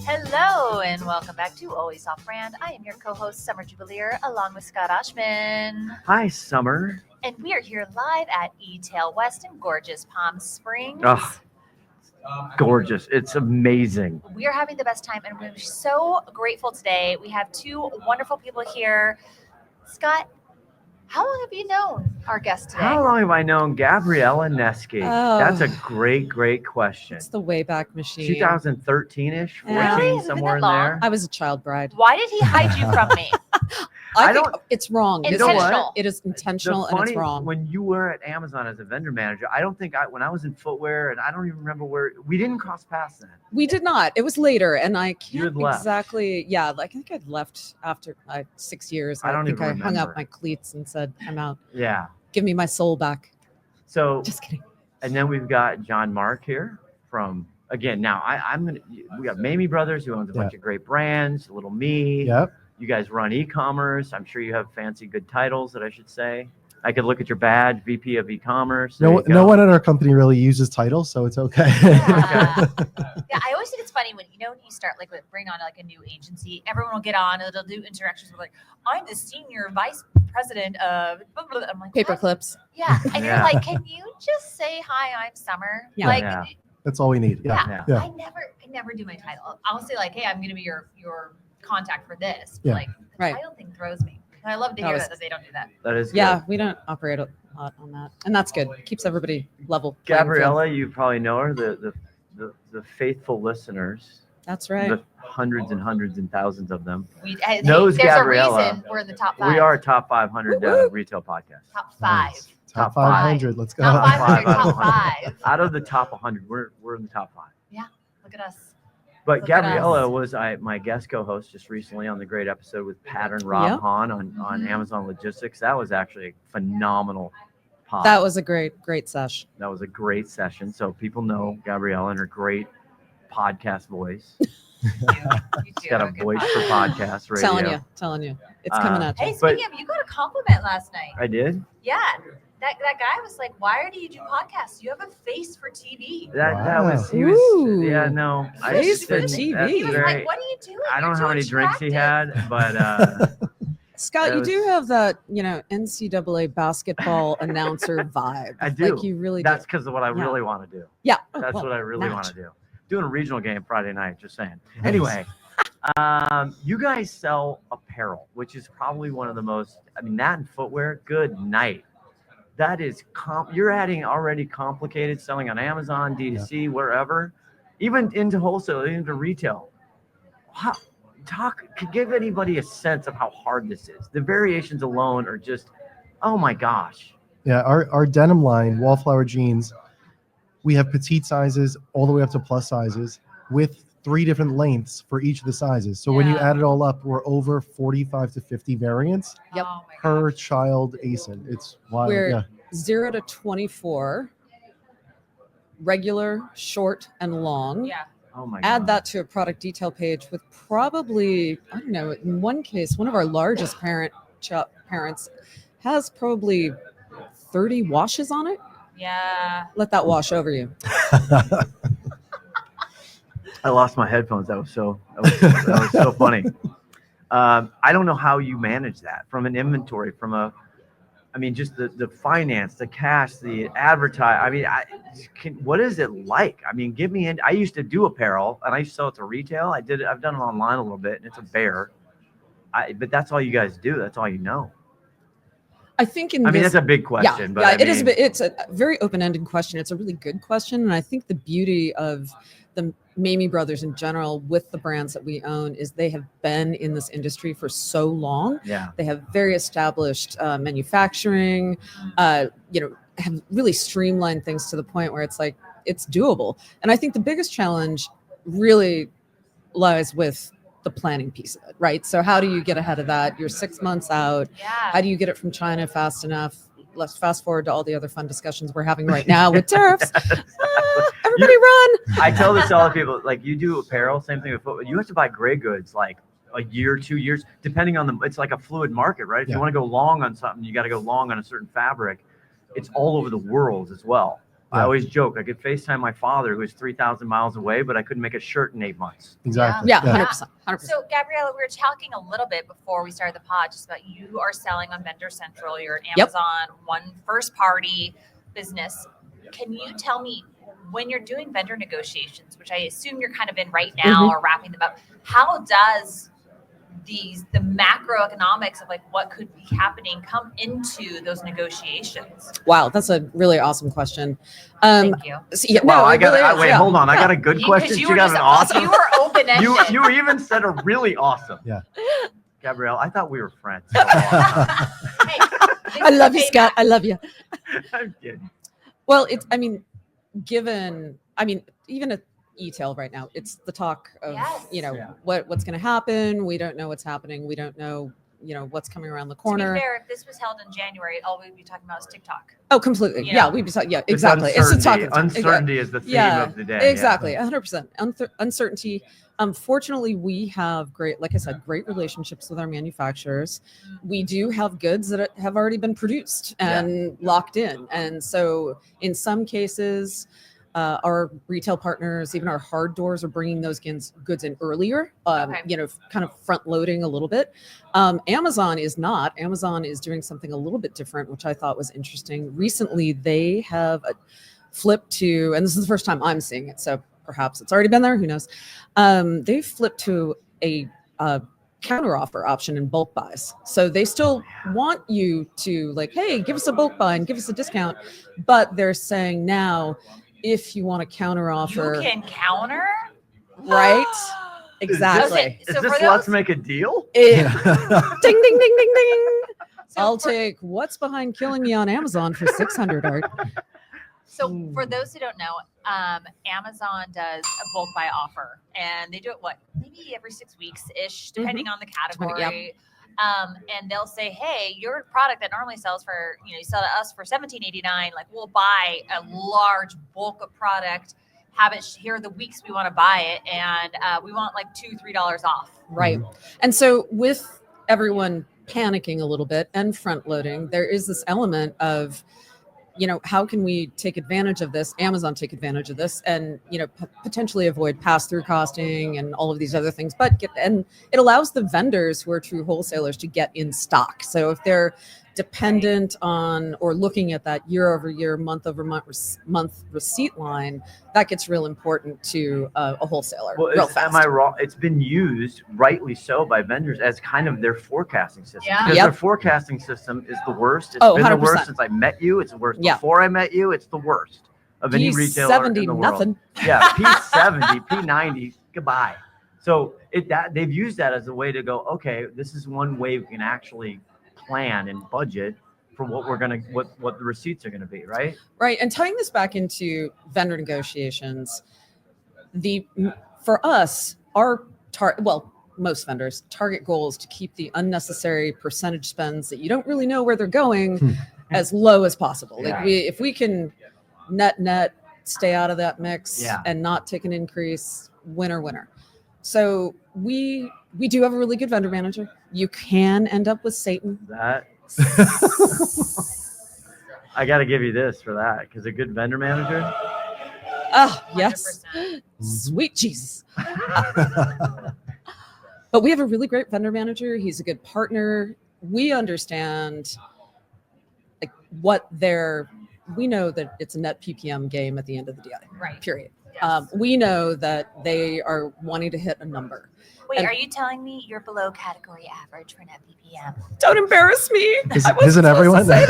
Hello and welcome back to Always Off Brand. I am your co-host Summer Jubileer along with Scott Oshman. Hi, Summer. And we are here live at eTail West in gorgeous Palm Springs. Oh, gorgeous. It's amazing. We are having the best time and we're so grateful today. We have two wonderful people here. Scott, how long have you known our guest today? How long have I known Gabriella Neske? That's a great question. It's the Wayback Machine. 2013-ish, 14, Really? somewhere in Long? there. I was a child bride. Why did he hide you from me? I I think don't- it's wrong. You know what? It is intentional The and it's funny- wrong. When you were at Amazon as a vendor manager, I don't think when I was in footwear, and I don't even remember where, we didn't cross paths then. We did not. It was later, and I You can't had left. exactly. Yeah, like I think I'd left after 6 years. I don't think even I hung remember. up my cleats and said, "I'm out. Yeah. Give me my soul back." So, Just kidding. and then we've got John Mark here from, again, now we got Mamiye Brothers, who owns a bunch of great brands, Little Me. Yep. You guys run e-commerce. I'm sure you have fancy, good titles that I should say. I could look at your badge, VP of e-commerce. There No, you go. no one at our company really uses titles, so it's okay. Yeah, I always think it's funny when you start like bring on like a new agency, everyone will get on and they'll do interactions with like, I'm the senior vice president of blah, blah, blah. I'm like, Paper what? clips. Yeah. And Yeah. you're like, can you just say hi, I'm Summer? Yeah. Like Yeah. That's all we need. Yeah. yeah. Yeah. I never do my title. I'll say like, hey, I'm gonna be your contact for this. Yeah. Like the Right. title thing throws me. And I love to That hear was- that they don't do that. That is Yeah, good. we don't operate a lot on that, and that's good. Keeps everybody level. playing field. Gabriella, you probably know her, the faithful listeners, That's right. the hundreds and thousands of them. There's Knows Gabriella. a reason we're in the top 5. We are a top 500 Woo-woo. retail podcast. top 5. Nice. Top Top 500. Let's go. Top 500, Five out of top 5. Out of the top 100, we're in the top 5. Look at us. But Look at Gabriella us. was my guest co-host just recently on the great episode with Pat and Rob Yep. Hahn on Mhm. Amazon Logistics. That was actually a phenomenal pod. That was a great sesh. That was a great session. So people know Gabriella and her great podcast voice. You She's got a voice for podcast radio. Telling you, it's coming at you. Hey, But- speaking of, you got a compliment last night. I did. Yeah. That guy was like, why do you do podcasts? You have a face for TV. That was he Ooh. was yeah no. Face for that's TV. He was very- like, what are you doing? I don't know how You're many too drinks he attractive." had, but Scott, That you do was- have that, NCAA basketball announcer vibe. I do. Like you really that's do. because of what I Yeah. really want to do. Yeah. That's what I really want match. to do. Doing a regional game Friday night, just saying. Nice. Anyway, you guys sell apparel, which is probably one of the most, that and footwear, good night. That is, you're adding already complicated selling on Amazon, D2C, wherever, even into wholesale, into retail. Give anybody a sense of how hard this is. The variations alone are just, oh my gosh. Yeah. Our denim line, Wallflower jeans, we have petite sizes all the way up to plus sizes with 3 different lengths for each of the sizes. So when you Yeah. add it all up, we're over 45 to 50 variants Yep. Oh my per gosh. child ASIN. It's wild. We're Yeah. 0 to 24, regular, short, and long. Yeah. Oh my Add God. that to a product detail page with probably, I don't know, in one case, one of our largest parents has probably 30 washes on it. Yeah. Let that wash over you. I lost my headphones. That was so so funny. I don't know how you manage that from an inventory, just the finance, the cash, the advertise. What is it like? Give me in. I used to do apparel and I used to sell it to retail. I've done it online a little bit and it's a bear. But that's all you guys do. That's all you know. I think That's a big question. But it is. It's a very open-ended question. It's a really good question, and I think the beauty of the Mamiye Brothers in general, with the brands that we own, is they have been in this industry for so long. Yeah. They have very established manufacturing. Have really streamlined things to the point where it's like it's doable. And I think the biggest challenge really lies with the planning piece of it, right? So how do you get ahead of that? You're 6 months out. Yeah. How do you get it from China fast enough? Let's fast forward to all the other fun discussions we're having right now with tariffs. Everybody run. I tell this to all the people, like you do apparel, same thing with footwear. You have to buy gray goods like a year, 2 years, depending on it's like a fluid market, right? If you want to go long on something, you got to go long on a certain fabric. It's all over the world as well. I always joke I could FaceTime my father who is 3,000 miles away, but I couldn't make a shirt in 8 months. Exactly. Yeah, 100%. 100%. So, Gabriella, we were talking a little bit before we started the pod just about you are selling on Vendor Central. You're an Amazon one first party business. Can you tell me when you're doing vendor negotiations, which I assume you're kind of in right now or wrapping them up, how does the macroeconomics of like what could be happening come into those negotiations? Wow, that's a really awesome question. Thank you. So, yeah, Wow, no, I it got really is, wait, yeah. hold on. I Yeah. got a good question. You She were got just an awesome. You were open ended. You even said a really awesome. Yeah. Gabrielle, I thought we were friends. Hey, I love you, Scott. I love you. I'm kidding. Well, it's, I mean, given, I mean, even at eTail right now, it's the talk of, Yes. you know, Yeah. what's going to happen. We don't know what's happening. We don't know, you know, what's coming around the corner. To be fair, if this was held in January, all we'd be talking about is TikTok. Oh, completely. You Yeah, know? we'd be talking, yeah, It's exactly. It's the talk uncertainty. of the town. Uncertainty is the theme Yeah, of the day. exactly. 100%. Uncertainty. Fortunately, we have great, like I said, great relationships with our manufacturers. We do have goods that have already been produced and locked in. And so in some cases, our retail partners, even our hard doors, are bringing those goods in earlier, you know, kind of front loading a little bit. Amazon is not. Amazon is doing something a little bit different, which I thought was interesting. Recently, they have flipped to, and this is the first time I'm seeing it, so perhaps it's already been there, who knows. They've flipped to a counter offer option in bulk buys. So they still want you to like, hey, give us a bulk buy and give us a discount. But they're saying now, if you want a counter offer, You can counter? right? Exactly. Okay, Is so this for let's those, make a deal? Ding, ding, ding, ding, ding. so I'll for- take what's behind killing me on Amazon for 600 art. So for those who don't know, Amazon does a bulk buy offer, and they do it maybe every 6 weeks ish, depending on the category. And they'll say, hey, your product that normally sells for, you sell to us for $17.89. Like we'll buy a large bulk of product, have it here are the weeks we want to buy it, and we want like $2-3 off. Right. And so with everyone panicking a little bit and front loading, there is this element of, you know, how can we take advantage of this, Amazon take advantage of this, and, you know, potentially avoid pass-through costing and all of these other things. But and it allows the vendors who are true wholesalers to get in stock. So if they're dependent on or looking at that year over year, month over month receipt line, that gets real important to a wholesaler real fast. Am I wrong? It's been used, rightly so, by vendors as kind of their forecasting system. Yeah. Because Yep. their forecasting system is the worst. It's Oh, been 100%. the worst since I met you. It's the worst Yeah. before I met you. It's the worst of any retailer in the world. nothing. Yeah, P70, P90, goodbye. So they've used that as a way to go, okay, this is one way we can actually plan and budget for what what the receipts are gonna be, right? Right. And tying this back into vendor negotiations, for us, our most vendors target goal is to keep the unnecessary percentage spends that you don't really know where they're going as low as possible. Yeah. Like if we can net stay out of that mix Yeah. and not take an increase, winner. So we do have a really good vendor manager. You can end up with Satan. That I got to give you this for that, because a good vendor manager. Oh, yes. 100%. Sweet Jesus. But we have a really great vendor manager. He's a good partner. We understand like we know that it's a net PPM game at the end of the day. Right. Period. Yes. We know that they are wanting to hit a number. Wait, and- are you telling me you're below category average for net PPM? Don't embarrass me. Isn't everyone? Who isn't?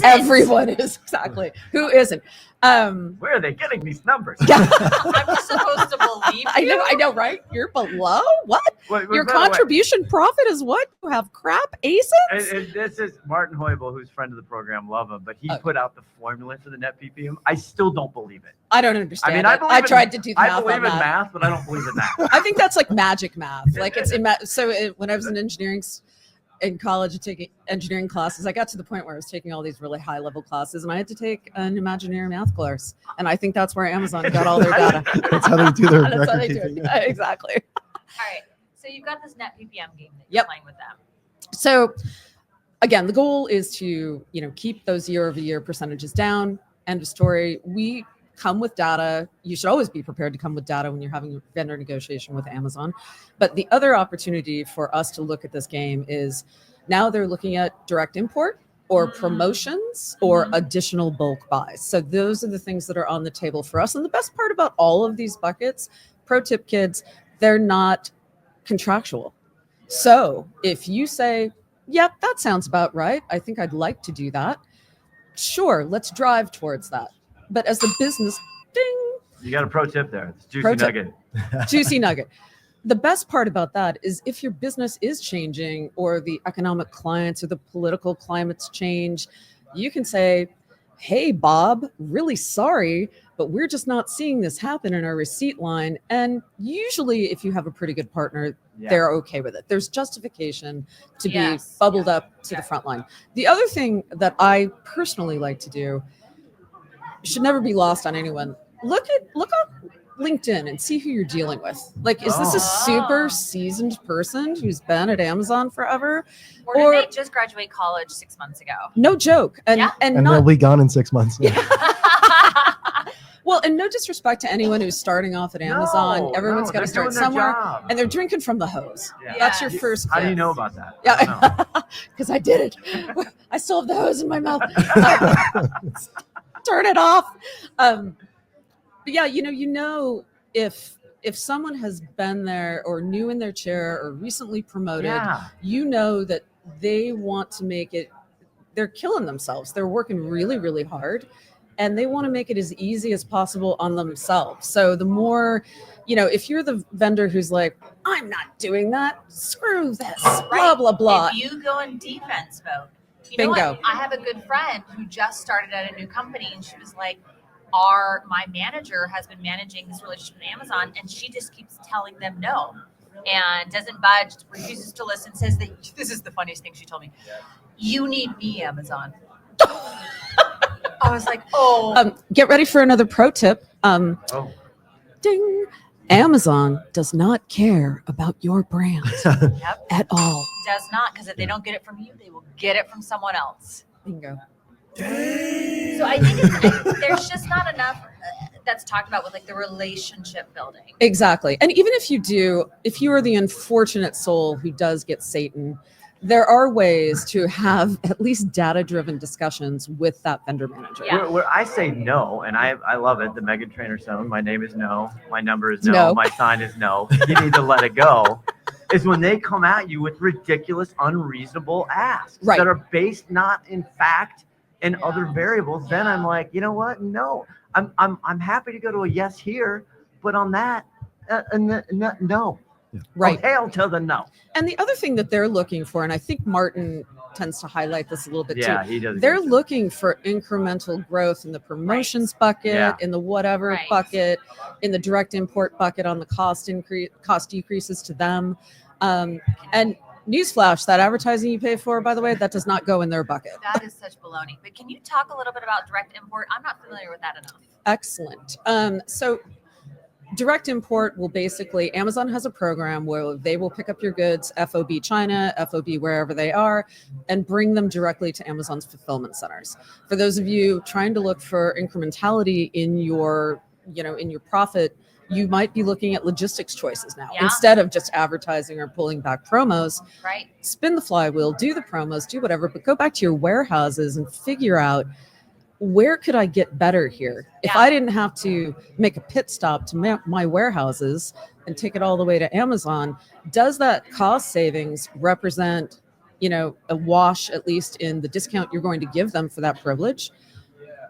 Everyone is, exactly. Who isn't? Where are they getting these numbers? I'm just supposed to believe you? I know, right? You're below? What? Wait, Your by the way, contribution profit is what? You have crap ASINs? and this is Martin Hoybel, who's a friend of the program, love him, but he put out the formula for the net PPM. I still don't believe it. I don't understand. I mean, I it. believe I in- tried to do the I math believe on in that. math, but I don't believe in that. I think that's like magic math. Like it's in when I was in engineering in college taking engineering classes, I got to the point where I was taking all these really high level classes, and I had to take an imaginary math course. And I think that's where Amazon got all their data. That's how they do their That's how record they do keeping. it. Exactly. All right. So you've got this net PPM game that you're Yep. playing with them. So again, the goal is to, keep those year-over-year percentages down. End of story. We come with data. You should always be prepared to come with data when you're having a vendor negotiation with Amazon. But the other opportunity for us to look at this game is now they're looking at direct import or promotions or additional bulk buys. So those are the things that are on the table for us. And the best part about all of these buckets, pro tip kids, they're not contractual. So if you say, yep, that sounds about right, I think I'd like to do that, sure, let's drive towards that. But as the business, ding. You got a pro tip there. It's juicy Pro tip. nugget. Juicy nugget. The best part about that is if your business is changing or the economic climates or the political climates change, you can say, hey, Bob, really sorry, but we're just not seeing this happen in our receipt line. And usually if you have a pretty good partner, they're okay with it. There's justification to be bubbled up to the front line. The other thing that I personally like to do, should never be lost on anyone. Look up LinkedIn and see who you're dealing with. Like, is this a super seasoned person who's been at Amazon forever? Or did they just graduate college 6 months ago? No joke. And And they'll be gone in 6 months. Well, and no disrespect to anyone who's starting off at Amazon. Everyone's got to start somewhere. And they're drinking from the hose. Yeah. That's your first How tip. do you know about that? Yeah, because I did it. I still have the hose in my mouth. Turn it off. But yeah, if someone has been there or new in their chair or recently promoted, that they want to make it, they're killing themselves. They're working really, really hard. And they want to make it as easy as possible on themselves. So the more, if you're the vendor who's like, I'm not doing that, screw this, blah, blah, blah. If you go in defense mode, Bingo. know what? I have a good friend who just started at a new company, and she was like, my manager has been managing this relationship with Amazon, and she just keeps telling them no and doesn't budge, refuses to listen, says that this is the funniest thing she told me. You need me, Amazon. I was like, get ready for another pro tip. Ding. Amazon does not care about your brand at all. Does not, because if they don't get it from you, they will get it from someone else. Bingo. So I think there's just not enough that's talked about with like the relationship building. Exactly. And even if you are the unfortunate soul who does get Satan, there are ways to have at least data-driven discussions with that vendor manager. Yeah. Where I say no, and I love it. The Megan Trainor zone. My name is no. My number is no. My sign is no. You need to let it go. Is when they come at you with ridiculous, unreasonable asks that are based not in fact and other variables. Then I'm like, you know what? No, I'm happy to go to a yes here, but on that, no. Right. Hail to the no. And the other thing that they're looking for, and I think Martin tends to highlight this a little bit too. Yeah, he does. They're looking for incremental growth in the promotions bucket, in the whatever bucket, in the direct import bucket on the cost decreases to them. And newsflash, that advertising you pay for, by the way, that does not go in their bucket. That is such baloney. But can you talk a little bit about direct import? I'm not familiar with that enough. Excellent. So direct import will basically, Amazon has a program where they will pick up your goods, FOB China, FOB wherever they are, and bring them directly to Amazon's fulfillment centers. For those of you trying to look for incrementality in your profit, you might be looking at logistics choices now. Instead of just advertising or pulling back promos, spin the flywheel, do the promos, do whatever, but go back to your warehouses and figure out, where could I get better here? If I didn't have to make a pit stop to my warehouses and take it all the way to Amazon, does that cost savings represent, a wash, at least in the discount you're going to give them for that privilege?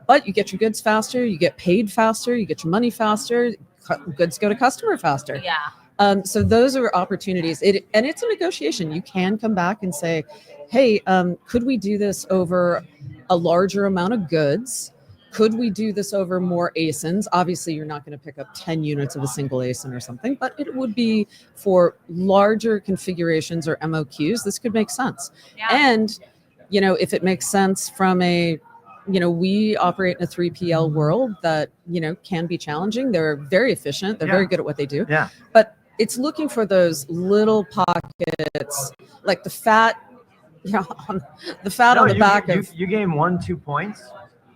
But you get your goods faster, you get paid faster, you get your money faster, goods go to customer faster. So those are opportunities. And it's a negotiation. You can come back and say, hey, could we do this over a larger amount of goods? Could we do this over more ASINs? Obviously, you're not going to pick up 10 units of a single ASIN or something, but it would be for larger configurations or MOQs. This could make sense. And, if it makes sense from we operate in a 3PL world that, can be challenging. They're very efficient. They're very good at what they do. But it's looking for those little pockets, like the fat on the fat on the back of. You gain 1-2 points.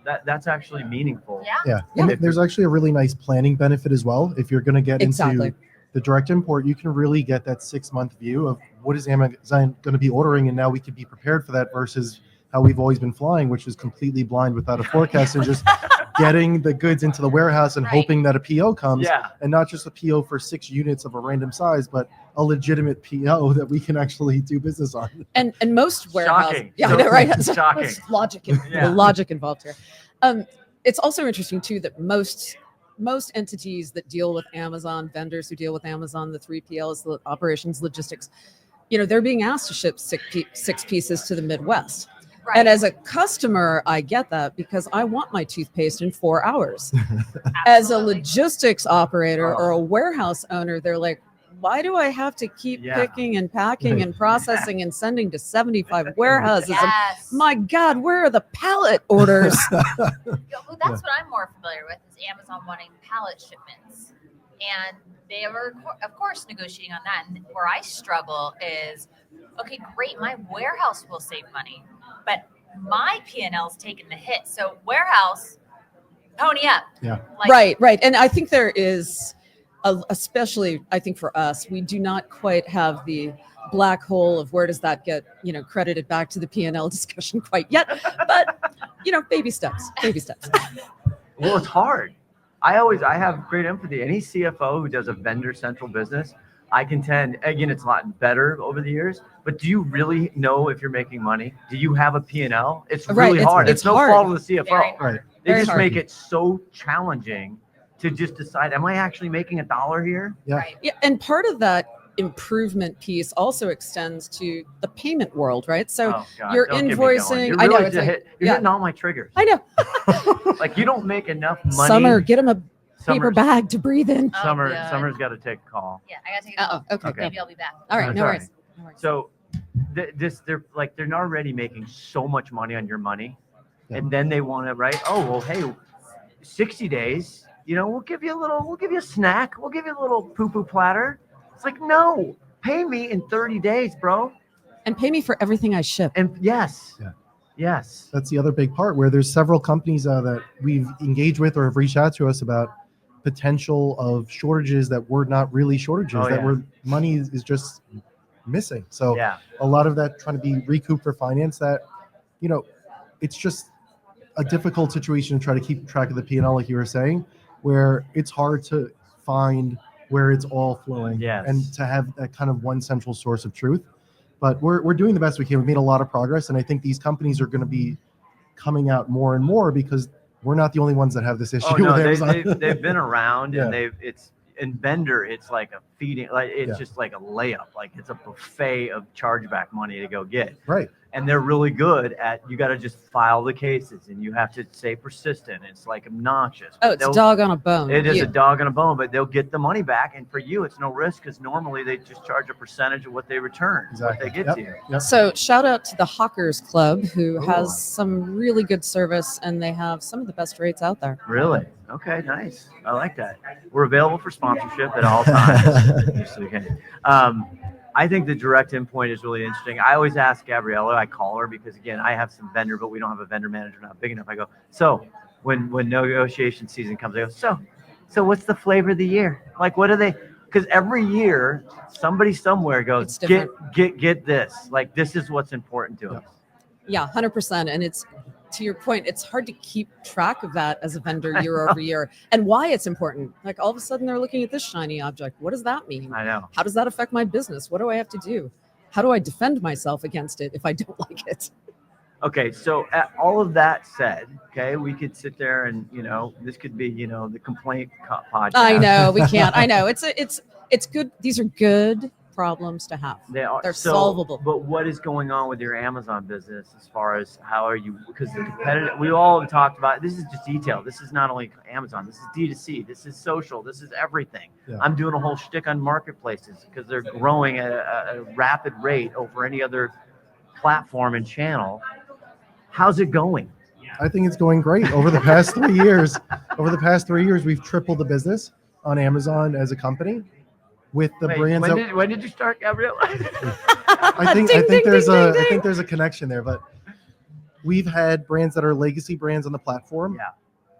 That's actually meaningful. Yeah. And there's actually a really nice planning benefit as well. If you're going to get into the direct import, you can really get that 6-month view of what is Amazon going to be ordering, and now we can be prepared for that versus how we've always been flying, which is completely blind without a forecast and just getting the goods into the warehouse and hoping that a PO comes, and not just a PO for 6 units of a random size, but a legitimate PO that we can actually do business on. And most warehouses, Shocking. I know, right? Shocking. Logic, the logic involved here. It's also interesting too that most entities that deal with Amazon, vendors who deal with Amazon, the 3PLs, the operations, logistics, they're being asked to ship 6 pieces to the Midwest. Right. And as a customer, I get that because I want my toothpaste in 4 hours. As a logistics operator or a warehouse owner, they're like, why do I have to keep picking and packing and processing and sending to 75 warehouses? Yes. And my God, where are the pallet orders? Well, that's what I'm more familiar with is Amazon wanting pallet shipments. And they were, of course, negotiating on that. And where I struggle is, okay, great, my warehouse will save money, but my P&L is taking the hit. So warehouse, pony up. Yeah. Right. And I think there is, especially I think for us, we do not quite have the black hole of where does that get, credited back to the P&L discussion quite yet. But, baby steps. Well, it's hard. I have great empathy. Any CFO who does a vendor central business, I contend, again, it's a lot better over the years, but do you really know if you're making money? Do you have a P&L? It's really hard. It's no fault of the CFO. Right. They just make it so challenging to just decide, am I actually making $1 here? Yeah. Right. Yeah, and part of that improvement piece also extends to the payment world, right? So you're invoicing. You're I know you're hitting all my triggers. I know. Like you don't make enough money. Summer, get him a paper bag to breathe in. Summer's got to take a call. Yeah, I got to take a call. Okay. Maybe I'll be back. All right, no worries. So they're already making so much money on your money, and then they want to write, oh well, hey, 60 days. We'll give you a snack. We'll give you a little poo-poo platter. It's like, no, pay me in 30 days, bro. And pay me for everything I ship. And yes. That's the other big part where there's several companies that we've engaged with or have reached out to us about potential of shortages that were not really shortages, money is just missing. So a lot of that trying to be recouped for finance that, it's just a difficult situation to try to keep track of the P&L, like you were saying, where it's hard to find where it's all flowing and to have that kind of one central source of truth. But we're doing the best we can. We've made a lot of progress, and I think these companies are going to be coming out more and more because we're not the only ones that have this issue. They've been around, and in vendor, it's like a feeding, like it's just like a layup, like it's a buffet of chargeback money to go get. Right. And they're really good at, you got to just file the cases and you have to stay persistent. It's like obnoxious. Oh, it's a dog on a bone. It is a dog on a bone, but they'll get the money back. And for you, it's no risk because normally they just charge a percentage of what they return, what they get to you. Yep. So shout out to the Hawkers Club who has some really good service and they have some of the best rates out there. Really? Okay, nice. I like that. We're available for sponsorship at all times. I think the direct endpoint is really interesting. I always ask Gabriella, I call her because, again, I have some vendor, but we don't have a vendor manager not big enough. I go, so when negotiation season comes, I go, so what's the flavor of the year? Like, what are they? Because every year, somebody somewhere goes, get this. Like, this is what's important to us. Yeah, 100%. And it's, to your point, it's hard to keep track of that as a vendor year over year and why it's important. Like all of a sudden they're looking at this shiny object. What does that mean? I know. How does that affect my business? What do I have to do? How do I defend myself against it if I don't like it? Okay, so all of that said, okay, we could sit there and, this could be, the complaint podcast. I know, we can't. I know. It's good. These are good problems to have. They're solvable. But what is going on with your Amazon business as far as how are you, because the competitive, we all have talked about, this is just detail. This is not only Amazon, this is D2C, this is social, this is everything. Yeah. I'm doing a whole shtick on marketplaces because they're growing at a rapid rate over any other platform and channel. How's it going? I think it's going great. Over the past 3 years, we've tripled the business on Amazon as a company. With the brands. When did you start, Gabriella? I think there's a connection there, but we've had brands that are legacy brands on the platform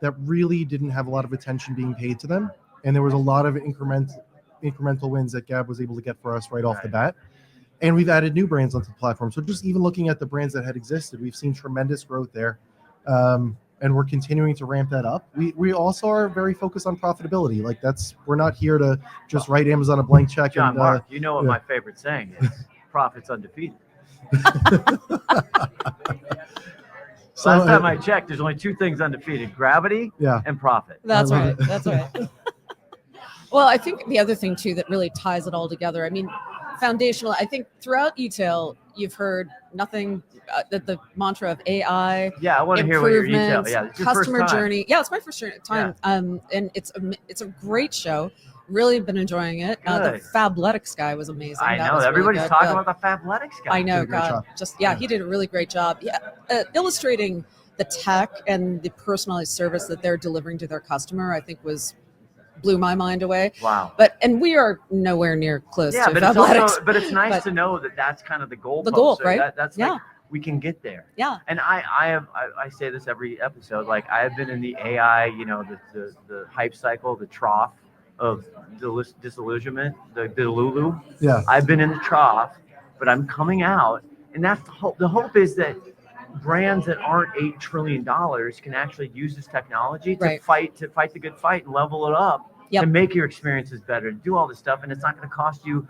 that really didn't have a lot of attention being paid to them, and there was a lot of incremental wins that Gab was able to get for us right off the bat. And we've added new brands onto the platform. So just even looking at the brands that had existed, we've seen tremendous growth there. And we're continuing to ramp that up. We also are very focused on profitability. Like we're not here to just write Amazon a blank check. John, and Mark, you know what my favorite saying is? Profits undefeated. So, Last time I checked, there's only two things undefeated: gravity and profit. That's right. That's right. Well, I think the other thing too that really ties it all together. I mean, foundational. I think throughout eTail, you've heard nothing. The mantra of AI. Yeah, I want to hear what your eTail. Yeah, it's your customer first time. journey. Yeah, it's my first time. And it's a great show. Really been enjoying it. The Fabletics guy was amazing. I know was everybody's really talking about the Fabletics guy. I know, God, he did a really great job. Yeah, illustrating the tech and the personalized service that they're delivering to their customer, I think blew my mind away. Wow. And we are nowhere near close to but Fabletics. But it's nice to know that that's kind of the goal. The goal, so right? That's like, we can get there. Yeah. And I say this every episode. Like I have been in the AI, the hype cycle, the trough of disillusionment, the Lulu. Yeah. I've been in the trough, but I'm coming out, and that's the hope. The hope is that brands that aren't $8 trillion can actually use this technology to fight the good fight and level it up to make your experiences better, to do all this stuff, and it's not going to cost you,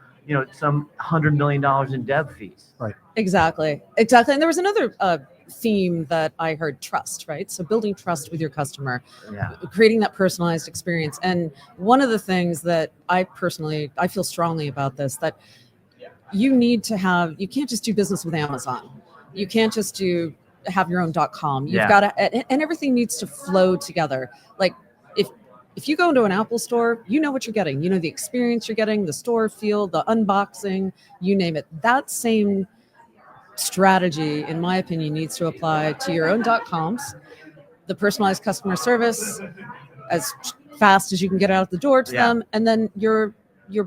some $100 million in dev fees. Right. Exactly. And there was another theme that I heard: trust, right? So building trust with your customer, creating that personalized experience. And one of the things that I feel strongly about this, that you can't just do business with Amazon. You can't just have your own .com. You've got to, and everything needs to flow together. Like if you go into an Apple store, you know what you're getting. You know the experience you're getting, the store feel, the unboxing, you name it. That same strategy, in my opinion, needs to apply to your own .coms, the personalized customer service as fast as you can get out the door to them, and then your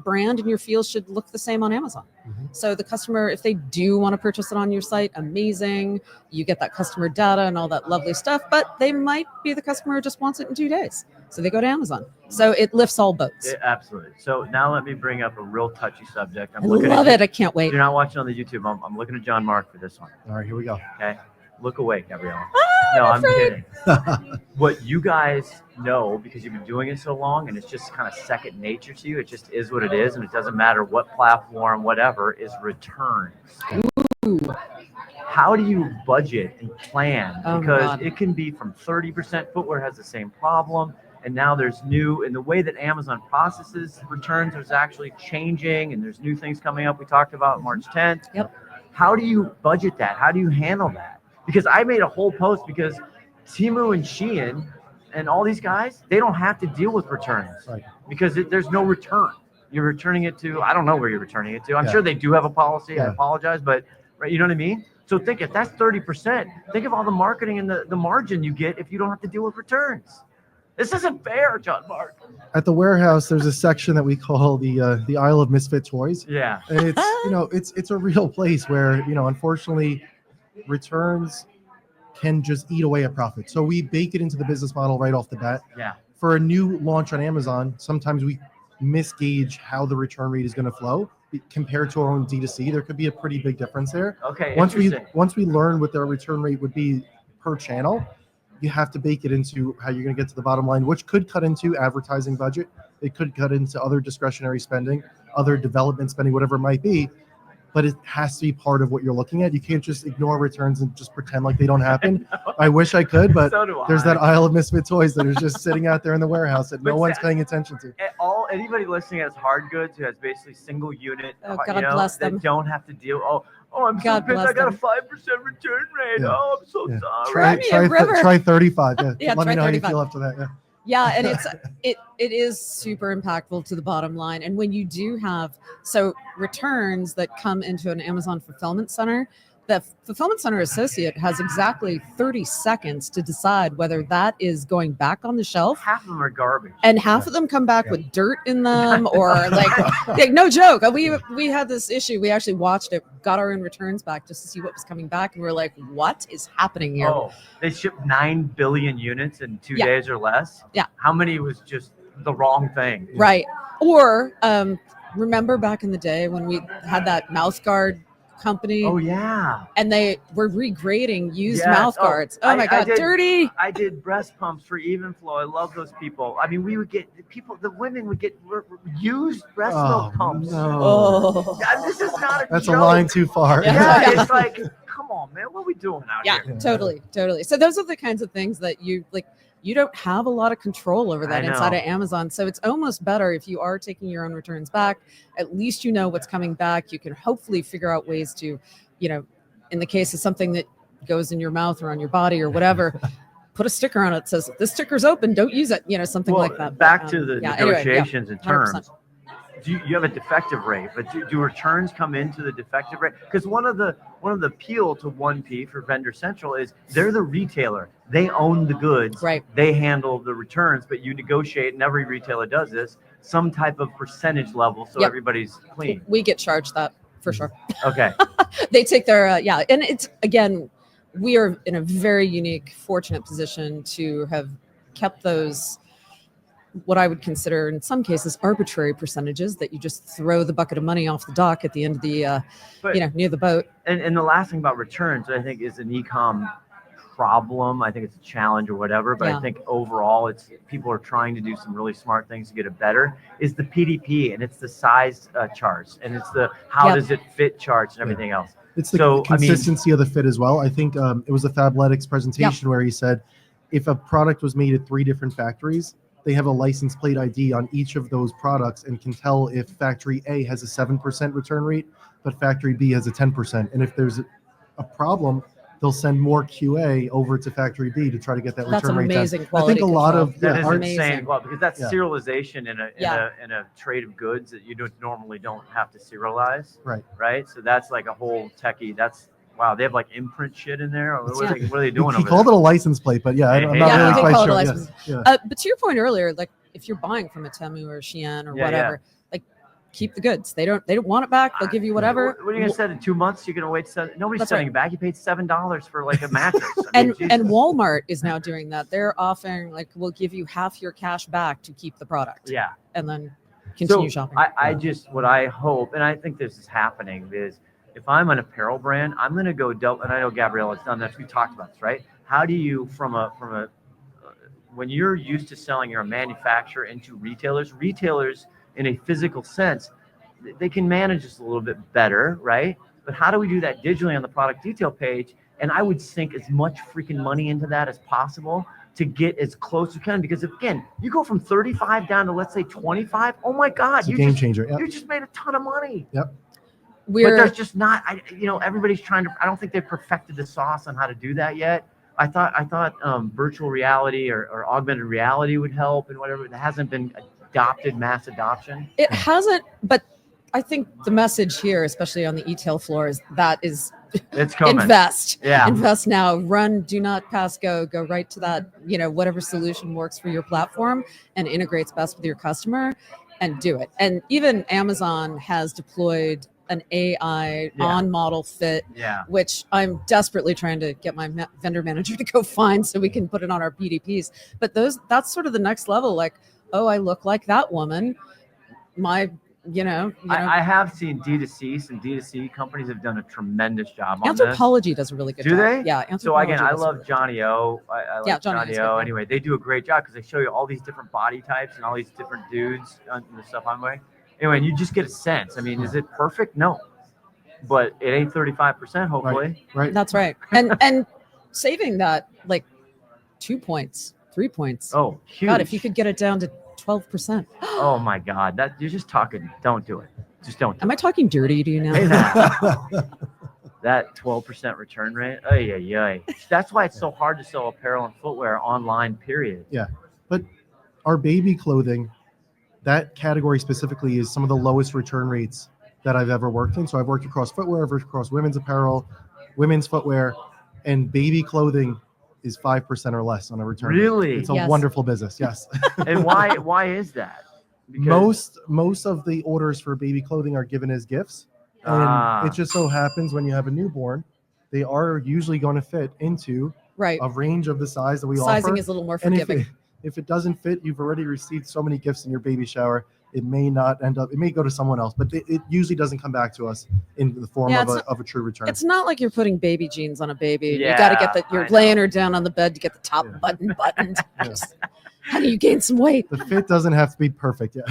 brand and your feel should look the same on Amazon. Mm-hmm. So the customer, if they do want to purchase it on your site, amazing. You get that customer data and all that lovely stuff, but they might be the customer who just wants it in 2 days. So they go to Amazon. So it lifts all boats. Absolutely. So now let me bring up a real touchy subject. I love it. I can't wait. You're not watching on the YouTube. I'm looking at John Mark for this one. All right, here we go. Okay. Look away, Gabriella. No, I'm kidding. What you guys know, because you've been doing it so long and it's just kind of second nature to you, it just is what it is, and it doesn't matter what platform, whatever, is returns. Ooh. How do you budget and plan? Because it can be from 30%. Footwear has the same problem. And now there's in the way that Amazon processes returns, there's actually changing, and there's new things coming up. We talked about March 10th. Yep. How do you budget that? How do you handle that? Because I made a whole post because Temu and Shein and all these guys, they don't have to deal with returns because there's no return. You're returning it to, I don't know where you're returning it to. I'm sure they do have a policy. I apologize, but you know what I mean? So think if that's 30%, think of all the marketing and the margin you get if you don't have to deal with returns. This isn't fair, John Mark. At the warehouse, there's a section that we call the aisle of misfit toys. Yeah. And it's a real place where, unfortunately, returns can just eat away at profit. So we bake it into the business model right off the bat. Yeah. For a new launch on Amazon, sometimes we misgauge how the return rate is going to flow compared to our own D2C. There could be a pretty big difference there. Okay. Once we learn what their return rate would be per channel, you have to bake it into how you're going to get to the bottom line, which could cut into advertising budget. It could cut into other discretionary spending, other development spending, whatever it might be. But it has to be part of what you're looking at. You can't just ignore returns and just pretend like they don't happen. I wish I could, but there's that aisle of misfit toys that are just sitting out there in the warehouse that no one's paying attention to. Anybody listening has hard goods who has basically single unit, bless them. that don't have to deal. I'm so pissed. I got a 5% return rate. Yeah. I'm so sorry. Try 35. Yeah, Let me know 35. how you feel after that. Yeah. Yeah, and it is super impactful to the bottom line. And when you do have returns that come into an Amazon fulfillment center, the fulfillment center associate has exactly 30 seconds to decide whether that is going back on the shelf. Half of them are garbage. And half of them come back with dirt in them, or like no joke. We had this issue. We actually watched it, got our own returns back just to see what was coming back, and we're like, what is happening here? Oh, they shipped 9 billion units in 2 days or less. Yeah. How many was just the wrong thing? Right. Or remember back in the day when we had that mouth guard company? Oh yeah. And they were regrading used mouth guards. Oh my God, dirty. I did breast pumps for Evenflow. I love those people. I mean, we would get the women would get used breast milk pumps. No. Oh. Yeah, this is not a That's joke. a line too far. Yeah, it's like, come on, man, what are we doing out here? Yeah, totally. So those are the kinds of things that you don't have a lot of control over that inside of Amazon. So it's almost better if you are taking your own returns back. At least you know what's coming back. You can hopefully figure out ways to, in the case of something that goes in your mouth or on your body or whatever, put a sticker on it that says, this sticker's open, don't use it, something like that. Back to the negotiations and 100%. terms. Do you have a defective rate, but do returns come into the defective rate? Because one of the appeal to 1P for Vendor Central is they're the retailer. They own the goods. Right. They handle the returns, but you negotiate, and every retailer does this, some type of percentage level so everybody's clean. We get charged that for sure. Okay. They take their, and it's, again, we are in a very unique, fortunate position to have kept those, what I would consider in some cases arbitrary percentages that you just throw the bucket of money off the dock at the end of the, near the boat. And the last thing about returns, I think, is an e-com problem. I think it's a challenge or whatever, but I think overall it's people are trying to do some really smart things to get it better, is the PDP, and it's the size charts, and it's the how does it fit charts and everything else. It's the consistency of the fit as well. I think it was a Fabletics presentation where he said if a product was made at 3 different factories, they have a license plate ID on each of those products and can tell if factory A has a 7% return rate, but factory B has a 10%. And if there's a problem, they'll send more QA over to factory B to try to get that return rate down. That's amazing quality I think a lot of that is insane. Well, because that's serialization in a trade of goods that you normally don't have to serialize. Right. So that's like a whole techie. Wow, they have like imprint shit in there. What are they doing? He called it a license plate, but I'm not really quite sure. But to your point earlier, like if you're buying from a Temu or Shein or whatever, like keep the goods. They don't want it back. They'll give you whatever. What are you gonna send in 2 months? You're gonna wait. Nobody's sending it back. You paid $7 for like a mattress. And Walmart is now doing that. They're offering we'll give you half your cash back to keep the product. Yeah. And then continue shopping. What I hope, and I think this is happening, is if I'm an apparel brand, I'm going to go double, and I know Gabriella's done this. We talked about this, right? How do you, when you're used to selling, you're a manufacturer into retailers in a physical sense, they can manage this a little bit better, right? But how do we do that digitally on the product detail page? And I would sink as much freaking money into that as possible to get as close as you can, because again, you go from 35 down to let's say 25. Oh my God, it's a game changer. You just made a ton of money. Yep. But there's just not, everybody's trying to, I don't think they've perfected the sauce on how to do that yet. I thought virtual reality or augmented reality would help and whatever. It hasn't been adopted, mass adoption. It hasn't, but I think the message here, especially on the eTail floor, is it's coming. Invest. Yeah. Invest now. Run, do not pass go. Go right to that, whatever solution works for your platform and integrates best with your customer, and do it. And even Amazon has deployed an AI on model fit, which I'm desperately trying to get my vendor manager to go find so we can put it on our PDPs. But that's sort of the next level. Like, oh, I look like that woman. I have seen D2C. Some D2C companies have done a tremendous job on Anthropology does a really good job. Do they? Yeah. So again, I love Johnny O. I like Johnny O. Anyway, they do a great job because they show you all these different body types and all these different dudes and the stuff I'm wearing. Anyway, and you just get a sense. I mean, is it perfect? No. But it ain't 35%, hopefully. Right. That's right. And saving that 2 points, 3 points. Oh, huge. God, if you could get it down to 12%. Oh my God. That you're just talking. Don't do it. Just don't do Am I talking dirty to you now? That 12% return rate. Ay. That's why it's so hard to sell apparel and footwear online, period. Yeah. But our baby clothing, that category specifically is some of the lowest return rates that I've ever worked in. So I've worked across footwear, I've worked across women's apparel, women's footwear, and baby clothing is 5% or less on a return. Really? It's a Yes. wonderful business. Yes. And why is that? Because, Most of the orders for baby clothing are given as gifts, and it just so happens when you have a newborn, they are usually going to fit into Right. a range of the size that we Sizing offer. is a little more And forgiving. if it doesn't fit, you've already received so many gifts in your baby shower. It may not end up. It may go to someone else, but it usually doesn't come back to us in the form Yeah, of a true return. It's not like you're putting baby jeans on a baby. Yeah, you got to get the. You're I laying know. her down on the bed to get the top Yeah. button buttoned. Yeah. Just, how do you gain some weight? The fit doesn't have to be perfect. Yeah.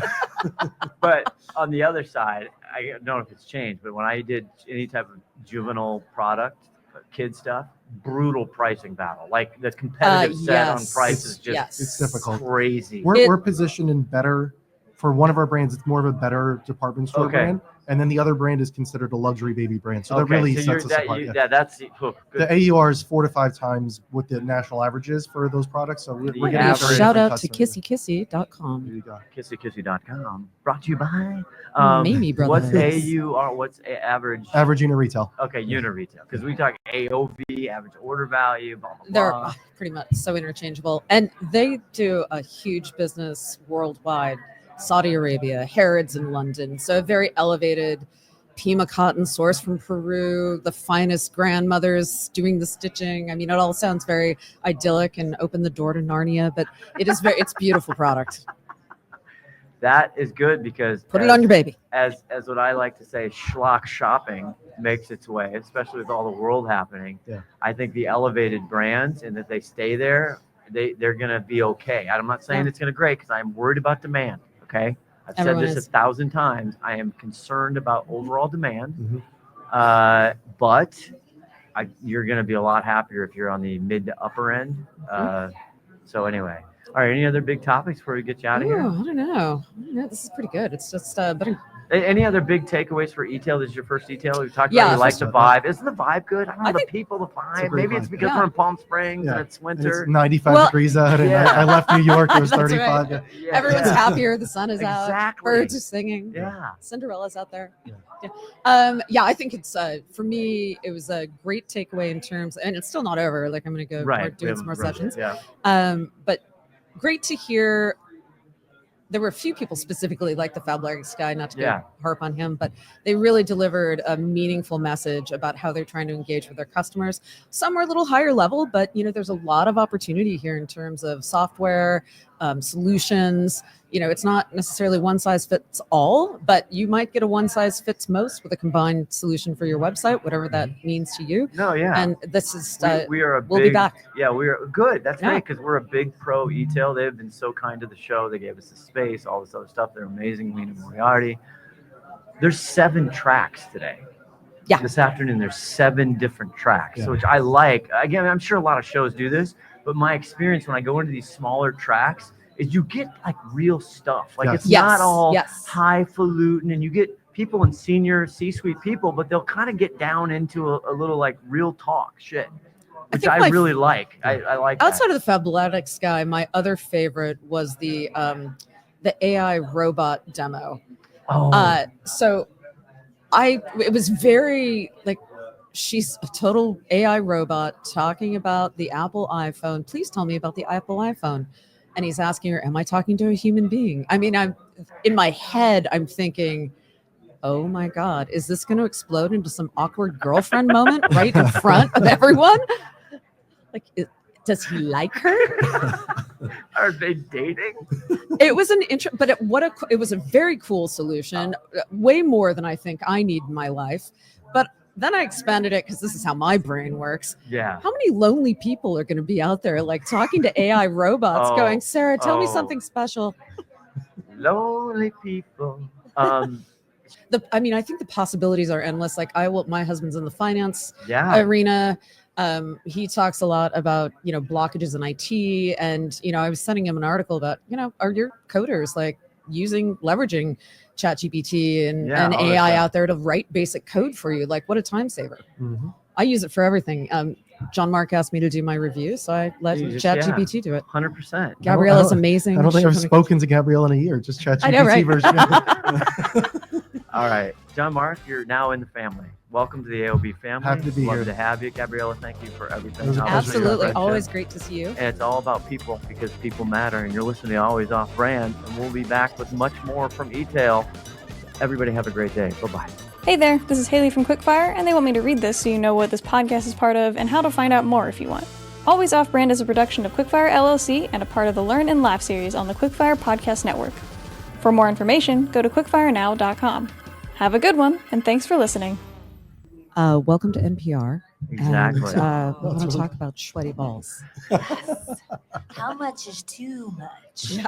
but on the other side, I don't know if it's changed, but when I did any type of juvenile product, kid stuff, brutal pricing battle. Like the competitive set on Yes. price is just Yes. It's difficult. crazy. We're positioned in better. For one of our brands, it's more of a better department store Okay. brand, and then the other brand is considered a luxury baby brand. So that Okay, really so sets us apart. Yeah. that's good. The AUR is 4 to 5 times what the national average is for those products. So we're The getting average- a very Shout different out to customer. There kissykissy.com. you go. KissyKissy.com. Brought to you by Mamiye What's Brothers. AUR? What's average? Average unit retail. Okay, unit retail. Because we talk AOV, average order value, blah, blah, They're blah. pretty much so interchangeable. And they do a huge business worldwide. Saudi Arabia, Harrods in London. So a very elevated Pima cotton sourced from Peru, the finest grandmothers doing the stitching. I mean, it all sounds very idyllic and open the door to Narnia, but it's beautiful product. That is good because Put it on your baby. as what I like to say, schlock shopping makes its way, especially with all the world happening. Yeah. I think the elevated brands and that they stay there, they're gonna be okay. I'm not saying Yeah. it's gonna great because I'm worried about demand. Okay, I've Everyone said this is. 1,000 times. I am concerned about overall demand, Mhm. but you're gonna be a lot happier if you're on the mid to upper end. So anyway. All right. Any other big topics before we get you out of Ooh, here? I don't know. Yeah, this is pretty good. It's just better. Any other big takeaways for eTail? This is your first eTail. We talked Yeah. about you like the vibe. Isn't the vibe good? I don't know, I the think- people, the It's a vibe. great Maybe it's vibe. because Yeah. we're in Palm Springs Yeah. and it's And it's winter. 95 Well, degrees out, and Yeah. I left New York. It was That's right. 35. Yeah. Yeah. Everyone's Yeah. happier. The sun is out. Exactly. Birds are singing. Yeah. Cinderella's out there. Yeah. Yeah. I think it's for me. It was a great takeaway in terms, and it's still not over. Like I'm going to go Right. more, doing some more sessions. Yeah. But great to hear. There were a few people specifically, like the Fabulous guy, not to Yeah. go harp on him, but they really delivered a meaningful message about how they're trying to engage with their customers. Some are a little higher level, but there's a lot of opportunity here in terms of software, solutions. It's not necessarily one size fits all, but you might get a one size fits most with a combined solution for your website, whatever that means to you. No, yeah. And this is we are a we'll big, be back. Yeah, we are good. That's Yeah. great because we're a big pro eTail. They've been so kind to the show. They gave us the space, all this other stuff. They're amazing. Lena Moriarty. There's 7 tracks today. Yeah. This afternoon, there's 7 different tracks, Yeah. which I like. Again, I'm sure a lot of shows do this, but my experience when I go into these smaller tracks is you get like real stuff. Like Yes. it's not Yes, all yes. highfalutin, and you get people in senior C-suite people, but they'll kind of get down into a little like real talk shit, which think I my- really like. I like that. Outside of the Fabletics guy, my other favorite was the AI robot demo. Oh, So it was very like she's a total AI robot talking about the Apple iPhone. Please tell me about the Apple iPhone. And he's asking her, am I talking to a human being? I mean, I'm in my head, I'm thinking, oh my God, is this going to explode into some awkward girlfriend moment right in front of everyone? Like, does he like her? are they dating? It was an but it was a very cool solution, way more than I think I need in my life. But then I expanded it because this is how my brain works. Yeah. How many lonely people are going to be out there, like talking to AI robots, Oh, going, "Sarah, tell me oh. something special." Lonely people. I think the possibilities are endless. Like my husband's in the finance Yeah. arena. He talks a lot about, blockages in IT. And, I was sending him an article about, are your coders like leveraging ChatGPT and all that AI stuff. out there to write basic code for you? Like, what a time saver. Mhm. I use it for everything. John Mark asked me to do my review, so I let You just- ChatGPT do it. 100%. Gabriella's amazing. I don't think She's I've gonna- spoken to Gabriella in a year. Just ChatGPT I know, right? version. All right, John Mark, you're now in the family. Welcome to the AOB family. Happy to be Love here. to have you. Gabriella, thank you for everything. It was a pleasure. Absolutely. Friendship. Always great to see you. And it's all about people because people matter. And you're listening to Always Off Brand. And we'll be back with much more from eTail. Everybody have a great day. Bye-bye. Hey there, this is Haley from Quickfire, and they want me to read this so you know what this podcast is part of and how to find out more if you want. Always Off Brand is a production of Quickfire LLC and a part of the Learn and Laugh series on the Quickfire Podcast Network. For more information, go to quickfirenow.com. Have a good one, and thanks for listening. Welcome to NPR. Exactly. And we want to talk about sweaty balls. How much is too much? Yeah.